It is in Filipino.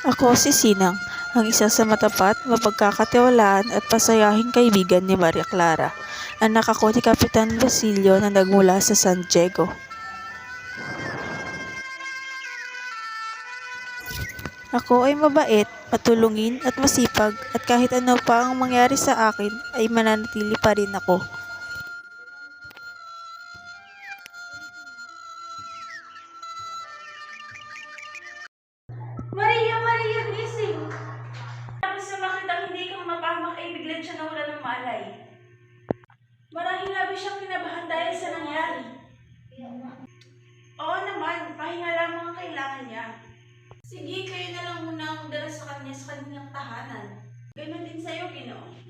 Ako si Sinang, ang isa sa matapat, mapagkakatiwalaan at pasayahing kaibigan ni Maria Clara. Anak ako ni Kapitan Basilio na nagmula sa San Diego. Ako ay mabait, matulungin at masipag at kahit ano pa ang mangyari sa akin ay mananatili pa rin ako. Maria, Maria, gising! Tapos na makitang hindi ka mapahamak ay biglang siya nawala ng malay. Marahil labis siyang kinabahan dahil sa nangyari. Oo naman, pahinga lamang ang kailangan niya. Sige, kayo na lang muna ang dala sa kanya sa kanyang tahanan. Ganon din sa'yo, Ginoo.